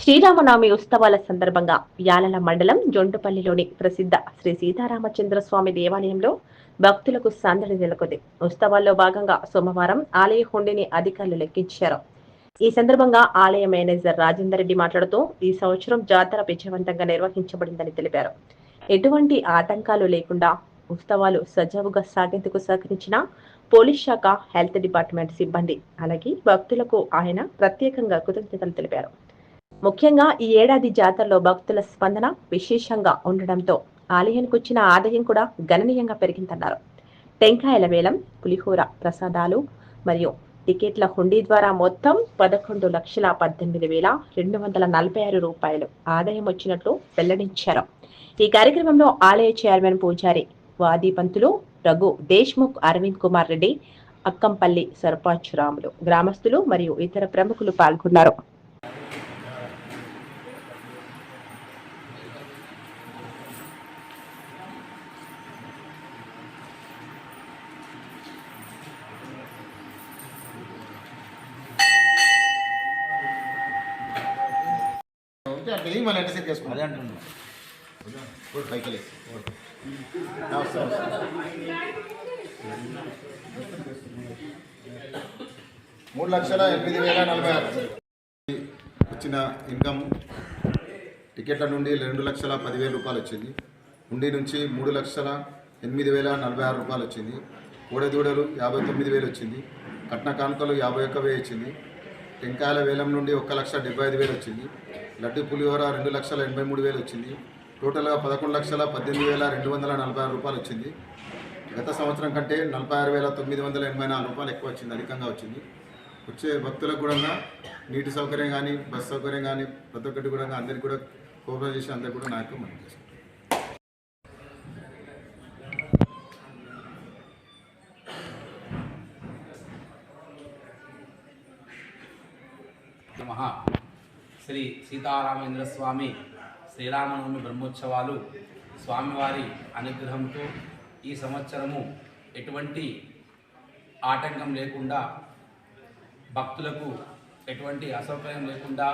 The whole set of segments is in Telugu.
శ్రీరామనవమి ఉత్సవాల సందర్భంగా యాలల మండలం జొంటుపల్లిలోని ప్రసిద్ధ శ్రీ సీతారామచంద్రస్వామి దేవాలయంలో భక్తులకు సందడి నెలకొంది. ఉత్సవాల్లో భాగంగా సోమవారం ఆలయ హుండీని అధికారులు లెక్కించారు. ఈ సందర్భంగా ఆలయ మేనేజర్ రాజేందర్ రెడ్డి మాట్లాడుతూ ఈ సంవత్సరం జాతర విజయవంతంగా నిర్వహించబడిందని తెలిపారు. ఎటువంటి ఆటంకాలు లేకుండా ఉత్సవాలు సజావుగా సాగేందుకు సహకరించిన పోలీస్ శాఖ, హెల్త్ డిపార్ట్మెంట్ సిబ్బంది, అలాగే భక్తులకు ఆయన ప్రత్యేకంగా కృతజ్ఞతలు తెలిపారు. ముఖ్యంగా ఈ ఏడాది జాతరలో భక్తుల స్పందన విశేషంగా ఉండడంతో ఆలయానికి వచ్చిన ఆదాయం కూడా గణనీయంగా పెరిగిందన్నారు. టెంకాయల వేలం, పులిహోర ప్రసాదాలు మరియు టికెట్ల హుండీ ద్వారా మొత్తం 11,18,246 రూపాయలు ఆదాయం వచ్చినట్లు వెల్లడించారు. ఈ కార్యక్రమంలో ఆలయ చైర్మన్ పూజారి వాది పంతులు, రఘు దేశ్ముఖ్, అరవింద్ కుమార్ రెడ్డి, అక్కంపల్లి సర్పంచ్ రాములు, గ్రామస్తులు మరియు ఇతర ప్రముఖులు పాల్గొన్నారు. అంటే మళ్ళీ ఎంటర్ సెట్ చేసుకోండి. అదే అంటున్నాను. పైకి 3,08,046 వచ్చిన ఇన్కమ్ టికెట్ల నుండి 2,10,10,000 రూపాయలు వచ్చింది. హుండీ నుంచి 3,08,046 రూపాయలు వచ్చింది. కూడదూడలు 59,000 వచ్చింది. కట్న కానుకలు 51,000 వచ్చింది. టెంకాయల వేలం నుండి 1,75,000 వచ్చింది. లడ్డు పులిహోర 2,83,000 వచ్చింది. టోటల్గా 11,18,246 రూపాయలు వచ్చింది. గత సంవత్సరం కంటే 46,984 రూపాయలు ఎక్కువ వచ్చింది, అధికంగా వచ్చింది. వచ్చే భక్తులకు కూడా నీటి సౌకర్యం కానీ, బస్ సౌకర్యం కానీ ప్రతి ఒక్కటి కూడా అందరికీ కూడా కోఆపరేట్ చేసి అందరికీ కూడా నాకు మనం చేస్తాం. మహా శ్రీ సీతారామేంద్ర స్వామి శ్రీరామనవమి బ్రహ్మోత్సవాలు స్వామివారి అనుగ్రహంతో ఈ సంవత్సరము ఎటువంటి ఆటంకం లేకుండా, భక్తులకు ఎటువంటి అసౌకర్యం లేకుండా,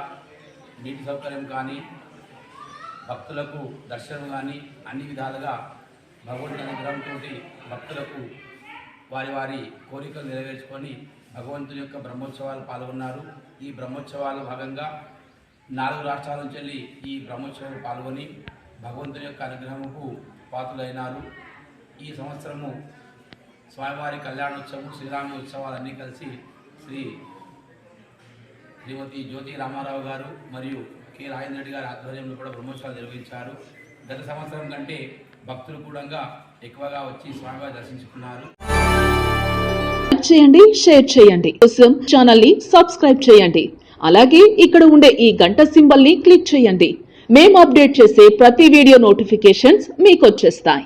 నీటి సౌకర్యం కానీ, భక్తులకు దర్శనం కానీ అన్ని విధాలుగా భగవంతుని అనుగ్రహంతో భక్తులకు వారి వారి కోరికలు నెరవేర్చుకొని భగవంతుని యొక్క బ్రహ్మోత్సవాలు పాల్గొన్నారు. ఈ బ్రహ్మోత్సవాల భాగంగా 4 రాష్ట్రాల నుంచి వెళ్ళి ఈ బ్రహ్మోత్సవాలు పాల్గొని భగవంతుని యొక్క అనుగ్రహముకు పాత్రులైనారు. ఈ సంవత్సరము స్వామివారి కళ్యాణోత్సవం, శ్రీరామ ఉత్సవాలన్నీ కలిసి శ్రీమతి జ్యోతి రామారావు గారు మరియు కె రాజేంద్ర రెడ్డి గారి ఆధ్వర్యంలో కూడా బ్రహ్మోత్సవాలు నిర్వహించారు. గత సంవత్సరం కంటే భక్తులు కూడా ఎక్కువగా వచ్చి స్వామివారి దర్శించుకున్నారు. చేయండి, షేర్ చేయండి, కోసం ఛానల్ ని సబ్స్క్రైబ్ చేయండి. అలాగే ఇక్కడ ఉండే ఈ గంట సింబల్ ని క్లిక్ చేయండి. మేము అప్డేట్ చేసే ప్రతి వీడియో నోటిఫికేషన్స్ మీకు వచ్చేస్తాయి.